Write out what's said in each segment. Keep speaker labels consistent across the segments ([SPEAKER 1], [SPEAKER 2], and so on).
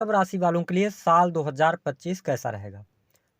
[SPEAKER 1] वृषभ राशि वालों के लिए साल 2025 कैसा रहेगा।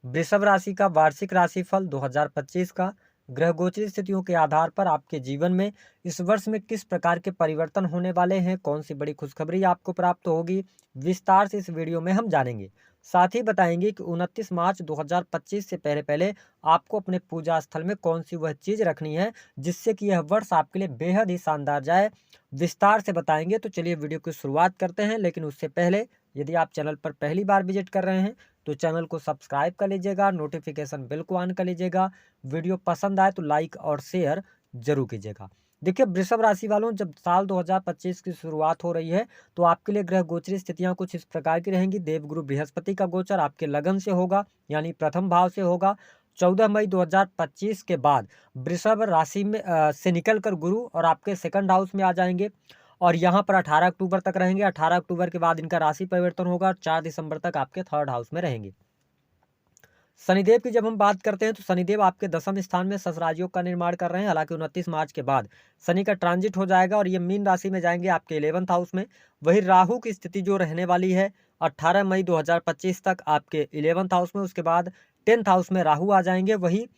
[SPEAKER 1] वृषभ राशि का वार्षिक राशिफल 2025 का ग्रह गोचर स्थितियों के आधार पर आपके जीवन में इस वर्ष में किस प्रकार के परिवर्तन होने वाले हैं, कौन सी बड़ी खुशखबरी आपको प्राप्त होगी, विस्तार से इस वीडियो में हम जानेंगे। साथ ही बताएंगे कि 29 मार्च 2025 से पहले पहले आपको अपने पूजा स्थल में कौन सी वह चीज रखनी है जिससे कि यह वर्ष आपके लिए बेहद ही शानदार जाए। विस्तार से बताएंगे। तो चलिए वीडियो की शुरुआत करते हैं, लेकिन उससे पहले यदि आप चैनल पर पहली बार विजिट कर रहे हैं तो चैनल को सब्सक्राइब कर लीजिएगा, नोटिफिकेशन बेल को ऑन कर लीजिएगा। वीडियो पसंद आए तो लाइक और शेयर जरूर कीजिएगा। देखिए वृषभ राशि वालों, जब साल 2025 की शुरुआत हो रही है तो आपके लिए ग्रह गोचरी स्थितियां कुछ इस प्रकार की रहेंगी। देवगुरु बृहस्पति का गोचर आपके लगन से होगा, यानी प्रथम भाव से होगा। 14 मई 2025 के बाद वृषभ राशि में से निकलकर गुरु और आपके सेकंड हाउस में आ जाएंगे और यहाँ पर 18 अक्टूबर तक रहेंगे। 18 अक्टूबर के बाद इनका राशि परिवर्तन होगा और 4 दिसंबर तक आपके थर्ड हाउस में रहेंगे। शनिदेव की जब हम बात करते हैं तो शनिदेव आपके दसम स्थान में ससराज योग का निर्माण कर रहे हैं। हालांकि 29 मार्च के बाद शनि का ट्रांजिट हो जाएगा और ये मीन राशि में जाएंगे आपके 11th हाउस में। वही राहु की स्थिति जो रहने वाली है 18 मई 2025 तक आपके 11th हाउस में, उसके बाद 10th हाउस में राहु आ जाएंगे। वही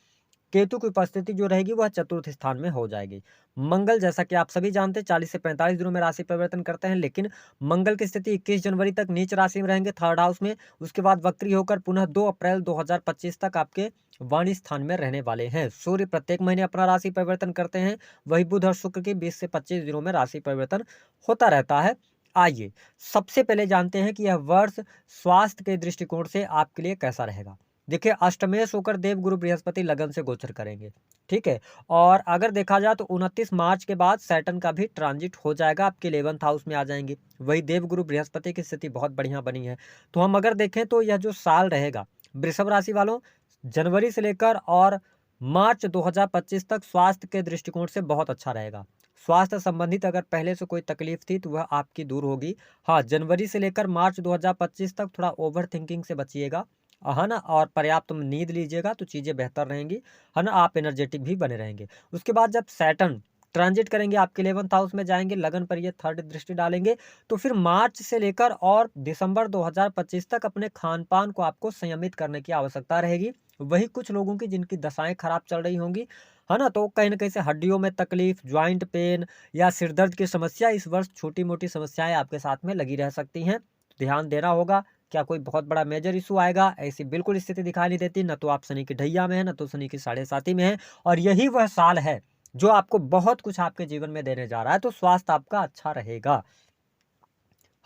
[SPEAKER 1] केतु की उपस्थिति जो रहेगी वह चतुर्थ स्थान में हो जाएगी। मंगल, जैसा कि आप सभी जानते हैं, 40 से 45 दिनों में राशि परिवर्तन करते हैं, लेकिन मंगल की स्थिति 21 जनवरी तक नीच राशि में रहेंगे थर्ड हाउस में। उसके बाद वक्री होकर पुनः 2 अप्रैल 2025 तक आपके वाणी स्थान में रहने वाले हैं। सूर्य प्रत्येक महीने अपना राशि परिवर्तन करते हैं। वही बुध और शुक्र की 20 से 25 दिनों में राशि परिवर्तन होता रहता है। आइए सबसे पहले जानते हैं कि यह वर्ष स्वास्थ्य के दृष्टिकोण से आपके लिए कैसा रहेगा। देखिए अष्टमेश होकर देव गुरु बृहस्पति लगन से गोचर करेंगे, ठीक है। और अगर देखा जाए तो 29 मार्च के बाद सैटर्न का भी ट्रांजिट हो जाएगा, आपके 11th हाउस में आ जाएंगे। वही देव गुरु बृहस्पति की स्थिति बहुत बढ़िया बनी है। तो हम अगर देखें तो यह जो साल रहेगा वृषभ राशि वालों, जनवरी से लेकर और मार्च 2025 तक स्वास्थ्य के दृष्टिकोण से बहुत अच्छा रहेगा। स्वास्थ्य संबंधित अगर पहले से कोई तकलीफ थी तो वह आपकी दूर होगी। हाँ, जनवरी से लेकर मार्च 2025 तक थोड़ा ओवर थिंकिंग से बचिएगा, है ना, और पर्याप्त नींद लीजिएगा तो चीज़ें बेहतर रहेंगी, है ना। आप एनर्जेटिक भी बने रहेंगे। उसके बाद जब सैटर्न ट्रांजिट करेंगे आपके 11th हाउस में जाएंगे, लगन पर ये थर्ड दृष्टि डालेंगे, तो फिर मार्च से लेकर और दिसंबर 2025 तक अपने खान पान को आपको संयमित करने की आवश्यकता रहेगी। वही कुछ लोगों की जिनकी दशाएं खराब चल रही होंगी, है ना, तो कहीं ना कहीं से हड्डियों में तकलीफ, ज्वाइंट पेन या सिरदर्द की समस्या, इस वर्ष छोटी मोटी समस्याएं आपके साथ में लगी रह सकती हैं। ध्यान देना होगा। क्या कोई बहुत बड़ा मेजर इशू आएगा, ऐसी बिल्कुल स्थिति दिखाई नहीं देती। न तो आप शनि की ढैया में है, न तो शनि की साढ़े साथी में है। और यही वह साल है जो आपको बहुत कुछ आपके जीवन में देने जा रहा है। तो स्वास्थ्य आपका अच्छा रहेगा।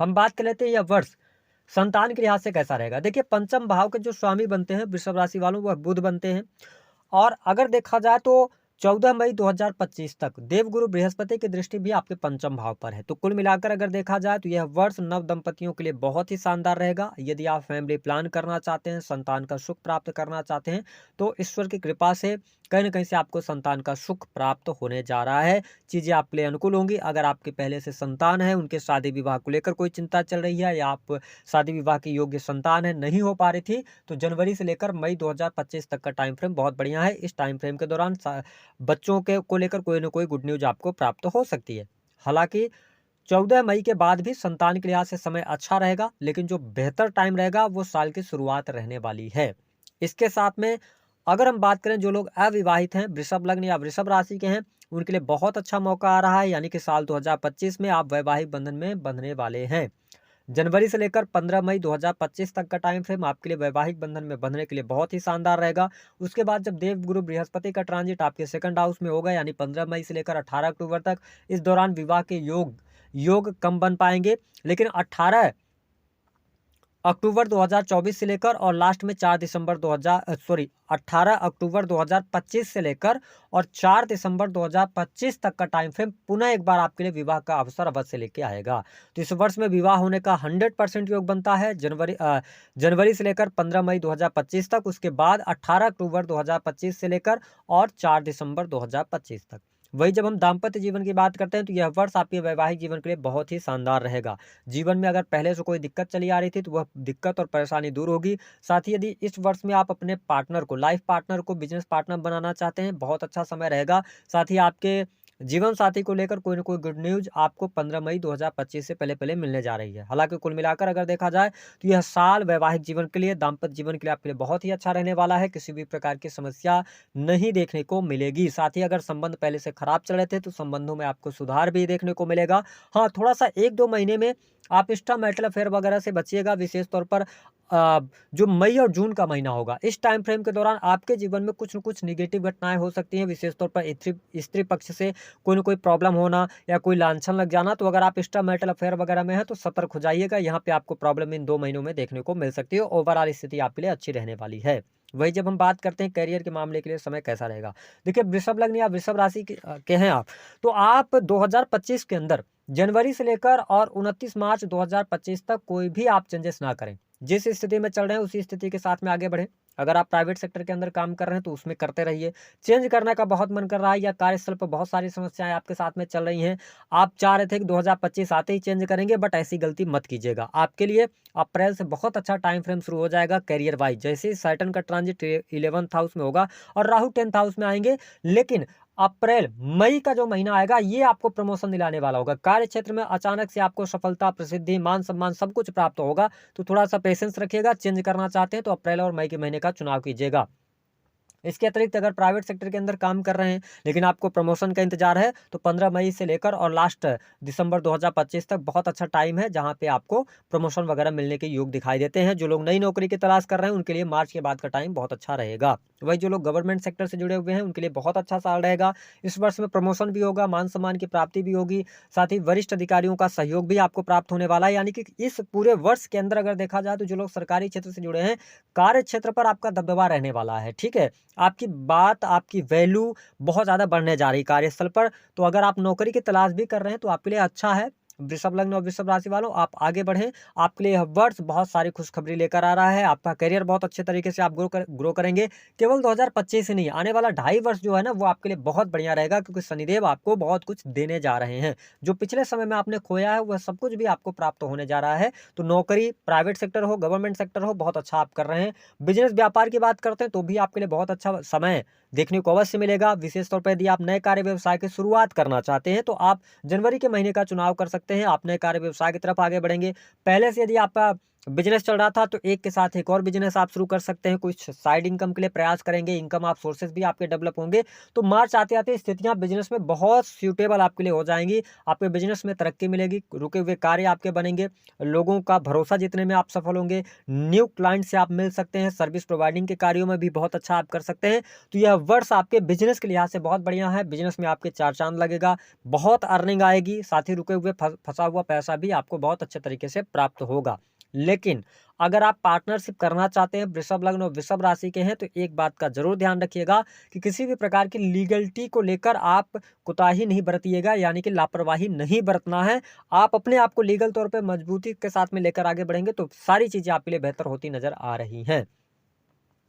[SPEAKER 1] हम बात कर लेते हैं यह वर्ष संतान के लिहाज से कैसा रहेगा। देखिए पंचम भाव के जो स्वामी बनते हैं वृषभ राशि वालों, वह बुध बनते हैं। और अगर देखा जाए तो 14 मई 2025 तक देवगुरु बृहस्पति की दृष्टि भी आपके पंचम भाव पर है। तो कुल मिलाकर अगर देखा जाए तो यह वर्ष नव दंपतियों के लिए बहुत ही शानदार रहेगा। यदि आप फैमिली प्लान करना चाहते हैं, संतान का सुख प्राप्त करना चाहते हैं, तो ईश्वर की कृपा से कहीं ना कहीं से आपको संतान का सुख प्राप्त होने जा रहा है। चीजें आपके लिए अनुकूल होंगी। अगर आपके पहले से संतान है, उनके शादी विवाह को लेकर कोई चिंता चल रही है, या आप शादी विवाह की योग्य संतान है, नहीं हो पा रही थी, तो जनवरी से लेकर मई 2025 तक का टाइम फ्रेम बहुत बढ़िया है। इस टाइम फ्रेम के दौरान बच्चों के को लेकर कोई ना कोई गुड न्यूज आपको प्राप्त हो सकती है। हालांकि 14 मई के बाद भी संतान के लिहाज से समय अच्छा रहेगा, लेकिन जो बेहतर टाइम रहेगा वो साल की शुरुआत रहने वाली है। इसके साथ में अगर हम बात करें जो लोग अविवाहित हैं, वृषभ लग्न या वृषभ राशि के हैं, उनके लिए बहुत अच्छा मौका आ रहा है। यानी कि साल 2025 में आप वैवाहिक बंधन में बंधने वाले हैं। जनवरी से लेकर 15 मई 2025 तक का टाइम फ्रेम आपके लिए वैवाहिक बंधन में बंधने के लिए बहुत ही शानदार रहेगा। उसके बाद जब देव गुरु बृहस्पति का ट्रांजिट आपके सेकंड हाउस में होगा, यानी 15 मई से लेकर 18 अक्टूबर तक, इस दौरान विवाह के योग कम बन पाएंगे। लेकिन 18 अक्टूबर 2024 से लेकर और लास्ट में 18 अक्टूबर 2025 से लेकर और 4 दिसंबर 2025 तक का टाइम फ्रेम पुनः एक बार आपके लिए विवाह का अवसर अवश्य लेके आएगा। तो इस वर्ष में विवाह होने का 100% योग बनता है। जनवरी से लेकर 15 मई 2025 तक, उसके बाद 18 अक्टूबर 2025 से लेकर और 4 दिसंबर 2025 तक। वही जब हम दाम्पत्य जीवन की बात करते हैं तो यह वर्ष आपके वैवाहिक जीवन के लिए बहुत ही शानदार रहेगा। जीवन में अगर पहले से कोई दिक्कत चली आ रही थी तो वह दिक्कत और परेशानी दूर होगी। साथ ही यदि इस वर्ष में आप अपने पार्टनर को, लाइफ पार्टनर को बिजनेस पार्टनर बनाना चाहते हैं, बहुत अच्छा समय रहेगा। साथ ही आपके जीवन साथी को लेकर कोई न कोई गुड न्यूज़ आपको 15 मई 2025 से पहले-पहले मिलने जा रही है। हालाँकि कुल मिलाकर अगर देखा जाए तो यह साल वैवाहिक जीवन के लिए, दाम्पत्य जीवन के लिए आपके लिए बहुत ही अच्छा रहने वाला है। किसी भी प्रकार की समस्या नहीं देखने को मिलेगी। साथ ही अगर संबंध पहले से खराब चल रहे थे तो संबंधों में आपको सुधार भी देखने को मिलेगा। हाँ, थोड़ा-सा 1-2 महीने में आप एक्स्ट्रा मैरिटल अफेयर वगैरह से बचिएगा, विशेष तौर पर जो मई और जून का महीना होगा, इस टाइम फ्रेम के दौरान आपके जीवन में कुछ न कुछ नेगेटिव घटनाएँ हो सकती हैं, विशेष तौर पर स्त्री स्त्री पक्ष से कोई न कोई प्रॉब्लम होना या कोई लांछन लग जाना। तो अगर आप एक्स्ट्रा मैरिटल अफेयर वगैरह में हैं तो सतर्क हो जाइएगा, यहाँ पे आपको प्रॉब्लम इन 2 महीनों में देखने को मिल सकती है। ओवरऑल स्थिति आपके लिए अच्छी रहने वाली है। वही जब हम बात करते हैं करियर के मामले के लिए समय कैसा रहेगा? देखिए, वृषभ लग्न या वृषभ राशि के हैं आप, तो आप 2025 के अंदर जनवरी से लेकर और 29 मार्च 2025 तक कोई भी आप चेंजेस ना करें। जिस स्थिति में चल रहे हैं उसी स्थिति के साथ में आगे बढ़ें। अगर आप प्राइवेट सेक्टर के अंदर काम कर रहे हैं तो उसमें करते रहिए। चेंज करने का बहुत मन कर रहा है या कार्यस्थल पर बहुत सारी समस्याएं आपके साथ में चल रही हैं, आप चाह रहे थे कि 2025 आते ही चेंज करेंगे, बट ऐसी गलती मत कीजिएगा। आपके लिए अप्रैल से बहुत अच्छा टाइम फ्रेम शुरू हो जाएगा करियर वाइज। जैसे ही सैटर्न का ट्रांजिट 11th हाउस में होगा और राहु 10th हाउस में आएंगे, लेकिन अप्रैल मई का जो महीना आएगा ये आपको प्रमोशन दिलाने वाला होगा। कार्य क्षेत्र में अचानक से आपको सफलता, प्रसिद्धि, मान सम्मान सब कुछ प्राप्त होगा। तो थोड़ा सा पेशेंस रखिएगा। चेंज करना चाहते हैं तो अप्रैल और मई के महीने का चुनाव कीजिएगा। इसके अतिरिक्त अगर प्राइवेट सेक्टर के अंदर काम कर रहे हैं लेकिन आपको प्रमोशन का इंतजार है तो 15 मई से लेकर और लास्ट दिसंबर 2025 तक बहुत अच्छा टाइम है, जहां पे आपको प्रमोशन वगैरह मिलने के योग दिखाई देते हैं। जो लोग नई नौकरी की तलाश कर रहे हैं उनके लिए मार्च के बाद का टाइम बहुत अच्छा रहेगा। वही जो लोग गवर्नमेंट सेक्टर से जुड़े हुए हैं उनके लिए बहुत अच्छा साल रहेगा। इस वर्ष में प्रमोशन भी होगा, मान सम्मान की प्राप्ति भी होगी, साथ ही वरिष्ठ अधिकारियों का सहयोग भी आपको प्राप्त होने वाला है। यानी कि इस पूरे वर्ष के अंदर अगर देखा जाए तो जो लोग सरकारी क्षेत्र से जुड़े हैं, कार्य क्षेत्र पर आपका दबदबा रहने वाला है। ठीक है, आपकी बात, आपकी वैल्यू बहुत ज़्यादा बढ़ने जा रही है कार्यस्थल पर। तो अगर आप नौकरी की तलाश भी कर रहे हैं तो आपके लिए अच्छा है। वृषभ लग्न और वृषभ राशि वालों, आप आगे बढ़ें। आपके लिए यह वर्ष बहुत सारी खुशखबरी लेकर आ रहा है। आपका करियर बहुत अच्छे तरीके से आप ग्रो करेंगे। केवल 2025 ही नहीं, आने वाला 2.5 वर्ष जो है ना, वो आपके लिए बहुत बढ़िया रहेगा, क्योंकि शनिदेव आपको बहुत कुछ देने जा रहे हैं। जो पिछले समय में आपने खोया है वह सब कुछ भी आपको प्राप्त होने जा रहा है। तो नौकरी, प्राइवेट सेक्टर हो, गवर्नमेंट सेक्टर हो, बहुत अच्छा आप कर रहे हैं। बिजनेस व्यापार की बात करते हैं तो भी आपके लिए बहुत अच्छा समय देखने को अवश्य मिलेगा। विशेष तौर पर यदि आप नए कार्य व्यवसाय की शुरुआत करना चाहते हैं तो आप जनवरी के महीने का चुनाव कर सकते हैं। आप नए कार्य व्यवसाय की तरफ आगे बढ़ेंगे। पहले से यदि आपका बिजनेस चल रहा था तो एक के साथ एक और बिजनेस आप शुरू कर सकते हैं। कुछ साइड इनकम के लिए प्रयास करेंगे, इनकम आप सोर्सेज भी आपके डेवलप होंगे। तो मार्च आते आते स्थितियां बिजनेस में बहुत सूटेबल आपके लिए हो जाएंगी। आपके बिजनेस में तरक्की मिलेगी, रुके हुए कार्य आपके बनेंगे, लोगों का भरोसा जीतने में आप सफल होंगे, न्यू क्लाइंट से आप मिल सकते हैं, सर्विस प्रोवाइडिंग के कार्यों में भी बहुत अच्छा आप कर सकते हैं। तो यह वर्ष आपके बिजनेस के लिहाज से बहुत बढ़िया है। बिजनेस में आपके चार चांद लगेगा, बहुत अर्निंग आएगी, साथ ही रुके हुए फंसा हुआ पैसा भी आपको बहुत अच्छे तरीके से प्राप्त होगा। लेकिन अगर आप पार्टनरशिप करना चाहते हैं, वृषभ लग्न और वृषभ राशि के हैं, तो एक बात का जरूर ध्यान रखिएगा कि किसी भी प्रकार की लीगलिटी को लेकर आप कोताही नहीं बरतिएगा, यानी कि लापरवाही नहीं बरतना है। आप अपने आप को लीगल तौर पे मजबूती के साथ में लेकर आगे बढ़ेंगे तो सारी चीजें आपके लिए बेहतर होती नजर आ रही हैं।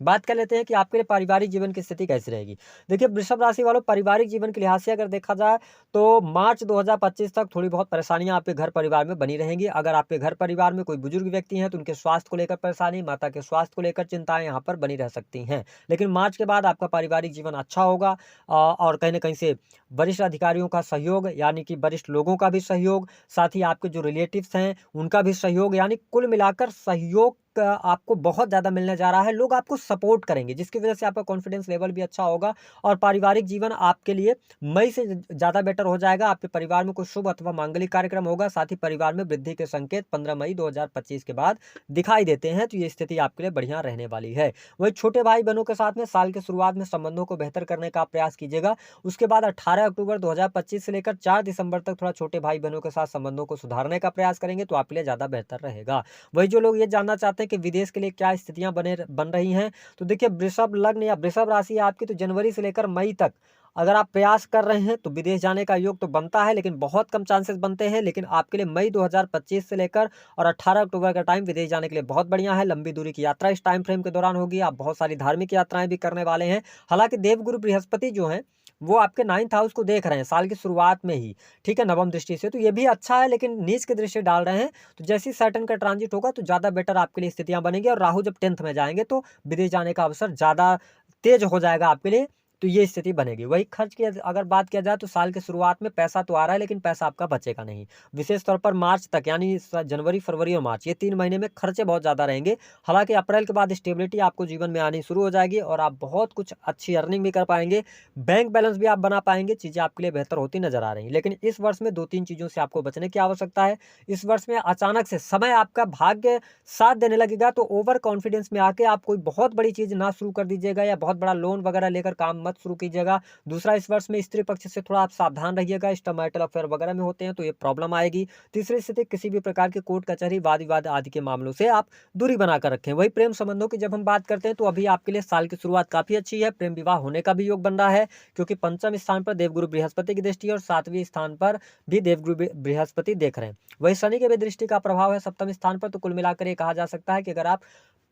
[SPEAKER 1] बात कर लेते हैं कि आपके लिए पारिवारिक जीवन की स्थिति कैसी रहेगी। देखिए, वृषभ राशि वालों, पारिवारिक जीवन के लिहाज से अगर देखा जाए तो मार्च 2025 तक थोड़ी बहुत परेशानियां आपके घर परिवार में बनी रहेंगी। अगर आपके घर परिवार में कोई बुजुर्ग व्यक्ति हैं तो उनके स्वास्थ्य को लेकर परेशानी, माता के स्वास्थ्य को लेकर चिंताएं यहाँ पर बनी रह सकती हैं। लेकिन मार्च के बाद आपका पारिवारिक जीवन अच्छा होगा और कहीं ना कहीं से वरिष्ठ अधिकारियों का सहयोग, यानी कि वरिष्ठ लोगों का भी सहयोग, साथ ही आपके जो रिलेटिव्स हैं उनका भी सहयोग, यानी कुल मिलाकर सहयोग आपको बहुत ज़्यादा मिलने जा रहा है। लोग आपको सपोर्ट करेंगे, जिसकी वजह से आपका कॉन्फिडेंस लेवल भी अच्छा होगा और पारिवारिक जीवन आपके लिए मई से ज़्यादा बेटर हो जाएगा। आपके परिवार में कोई शुभ अथवा मांगलिक कार्यक्रम होगा, साथ ही परिवार में वृद्धि के संकेत 15 मई 2025 के बाद दिखाई देते हैं। तो ये स्थिति आपके लिए बढ़िया रहने वाली है। वही छोटे भाई बहनों के साथ में साल के शुरुआत में संबंधों को बेहतर करने का प्रयास कीजिएगा। उसके बाद 18 अक्टूबर 2025 से लेकर 4 दिसंबर तक थोड़ा छोटे भाई बहनों के साथ संबंधों को सुधारने का प्रयास करेंगे तो आपके लिए ज़्यादा बेहतर रहेगा। वही जो लोग ये जानना चाहते हैं कि विदेश के लिए क्या स्थितियां बन रही हैं, तो देखिए, वृषभ लग्न या वृषभ राशि है आपकी, तो जनवरी से लेकर मई तक अगर आप प्रयास कर रहे हैं तो विदेश जाने का योग तो बनता है, लेकिन बहुत कम चांसेस बनते हैं। लेकिन आपके लिए मई 2025 से लेकर और 18 अक्टूबर का टाइम विदेश जाने के लिए बहुत बढ़िया है। लंबी दूरी की यात्रा इस टाइम फ्रेम के दौरान होगी। आप बहुत सारी धार्मिक यात्राएं भी करने वाले हैं। हालांकि देवगुरु बृहस्पति जो हैं वो आपके 9th हाउस को देख रहे हैं साल की शुरुआत में ही, ठीक है, नवम दृष्टि से, तो ये भी अच्छा है, लेकिन नीच की दृष्टि डाल रहे हैं। तो जैसे ही सैटर्न का ट्रांजिट होगा तो ज़्यादा बेटर आपके लिए स्थितियां बनेंगी और राहु जब 10th में जाएंगे तो विदेश जाने का अवसर ज़्यादा तेज हो जाएगा आपके लिए। तो ये स्थिति बनेगी। वही खर्च की अगर बात किया जाए तो साल की शुरुआत में पैसा तो आ रहा है, लेकिन पैसा आपका बचेगा नहीं। विशेष तौर पर मार्च तक, यानी जनवरी, फरवरी और मार्च, ये 3 महीने में खर्चे बहुत ज़्यादा रहेंगे। हालाँकि अप्रैल के बाद स्टेबिलिटी आपको जीवन में आनी शुरू हो जाएगी और आप बहुत कुछ अच्छी अर्निंग भी कर पाएँगे, बैंक बैलेंस भी आप बना पाएँगे, चीज़ें आपके लिए बेहतर होती नज़र आ रही हैं। लेकिन इस वर्ष में 2-3 चीज़ों से आपको बचने की आवश्यकता है। इस वर्ष में अचानक से समय आपका भाग्य साथ देने लगेगा, तो ओवर कॉन्फिडेंस में आके आप कोई बहुत बड़ी चीज़ ना शुरू कर दीजिएगा या बहुत बड़ा लोन वगैरह लेकर काम मत शुरू कीजिएगा। दूसरा, इस वर्ष में स्त्री पक्ष से थोड़ा आप सावधान रहिएगा, एक्स्ट्रामैरिटल अफेयर वगैरह में होते हैं तो ये प्रॉब्लम आएगी। तीसरी स्थिति, किसी भी प्रकार के कोर्ट कचहरी, वाद विवाद आदि के मामलों से आप दूरी बनाकर रखें। वही प्रेम संबंधों की जब हम बात करते हैं तो अभी आपके लिए साल की शुरुआत काफ़ी अच्छी है, प्रेम विवाह होने का भी योग बन रहा है, क्योंकि पंचम स्थान पर देवगुरु बृहस्पति की दृष्टि है और 7वें स्थान पर भी देवगुरु बृहस्पति देख रहे हैं। वही शनि के भी दृष्टि का प्रभाव है 7वें स्थान पर, तो कुल मिलाकर ये कहा जा सकता है कि अगर आप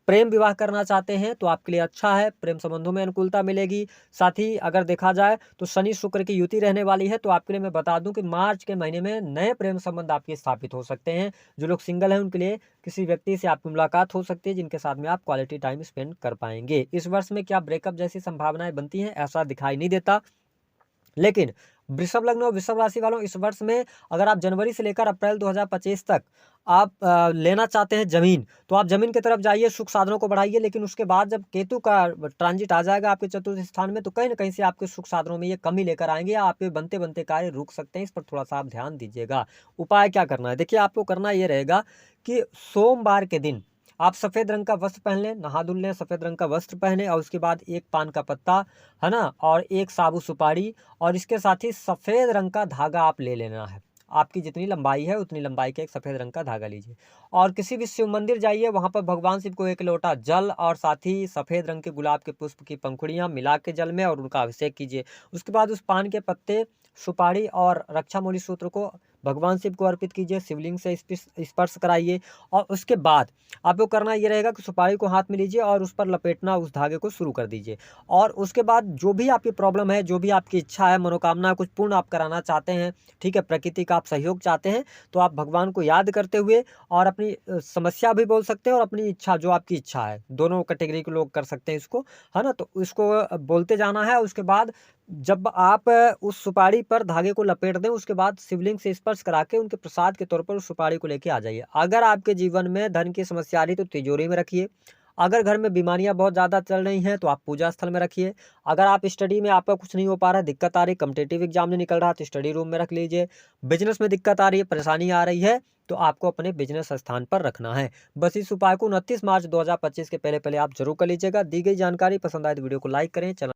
[SPEAKER 1] प्रेम विवाह करना चाहते हैं तो आपके लिए अच्छा है, प्रेम संबंधों में अनुकूलता मिलेगी। साथ ही अगर देखा जाए तो शनि शुक्र की युति रहने वाली है, तो आपके लिए मैं बता दूं कि मार्च के महीने में नए प्रेम संबंध आपके स्थापित हो सकते हैं। जो लोग सिंगल हैं उनके लिए किसी व्यक्ति से आपकी मुलाकात हो सकती है जिनके साथ में आप क्वालिटी टाइम स्पेंड कर पाएंगे। इस वर्ष में क्या ब्रेकअप जैसी संभावनाएं बनती हैं, ऐसा दिखाई नहीं देता। लेकिन वृषभ लग्न और वृषभ राशि वालों, इस वर्ष में अगर आप जनवरी से लेकर अप्रैल 2025 तक आप लेना चाहते हैं जमीन, तो आप जमीन की तरफ जाइए, सुख साधनों को बढ़ाइए। लेकिन उसके बाद जब केतु का ट्रांजिट आ जाएगा आपके चतुर्थ स्थान में, तो कहीं ना कहीं से आपके सुख साधनों में ये कमी लेकर आएंगे या आपके बनते बनते कार्य रुक सकते हैं। इस पर थोड़ा सा आप ध्यान दीजिएगा। उपाय क्या करना है, देखिए आपको करना ये रहेगा कि सोमवार के दिन आप सफ़ेद रंग का वस्त्र पहन लें, नहा धुल लें, सफ़ेद रंग का वस्त्र पहने और उसके बाद एक पान का पत्ता, है ना, और एक साबुत सुपारी, और इसके साथ ही सफ़ेद रंग का धागा आप ले लेना है। आपकी जितनी लंबाई है उतनी लंबाई का एक सफ़ेद रंग का धागा लीजिए और किसी भी शिव मंदिर जाइए, वहाँ पर भगवान शिव को एक लोटा जल और साथ ही सफ़ेद रंग के गुलाब के पुष्प की पंखुड़ियाँ मिला के जल में और उनका अभिषेक कीजिए। उसके बाद उस पान के पत्ते, सुपारी और रक्षामौली सूत्र को भगवान शिव को अर्पित कीजिए, शिवलिंग से स्पर्श कराइए और उसके बाद आपको करना ये रहेगा कि सुपारी को हाथ में लीजिए और उस पर लपेटना, उस धागे को शुरू कर दीजिए। और उसके बाद जो भी आपकी प्रॉब्लम है, जो भी आपकी इच्छा है, मनोकामना कुछ पूर्ण आप कराना चाहते हैं, ठीक है, प्रकृति का आप सहयोग चाहते हैं, तो आप भगवान को याद करते हुए और अपनी समस्या भी बोल सकते हैं और अपनी इच्छा, जो आपकी इच्छा है, दोनों कैटेगरी के लोग कर सकते हैं इसको, है ना। तो इसको बोलते जाना है। उसके बाद जब आप उस सुपारी पर धागे को लपेट दें, उसके बाद शिवलिंग से स्पर्श करा के उनके प्रसाद के तौर पर उस सुपारी को लेके आ जाइए। अगर आपके जीवन में धन की समस्या आ रही तो तिजोरी में रखिए। अगर घर में बीमारियां बहुत ज़्यादा चल रही हैं तो आप पूजा स्थल में रखिए। अगर आप स्टडी में आपका कुछ नहीं हो पा रहा है, दिक्कत आ रही, कॉम्पिटिटिव एग्जाम नहीं निकल रहा, तो स्टडी रूम में रख लीजिए। बिजनेस में दिक्कत आ रही है, परेशानी आ रही है, तो आपको अपने बिजनेस स्थान पर रखना है। बस इस उपाय को 29 मार्च 2025 के पहले पहले आप जरूर कर लीजिएगा। दी गई जानकारी पसंद आए तो वीडियो को लाइक करें, चैनल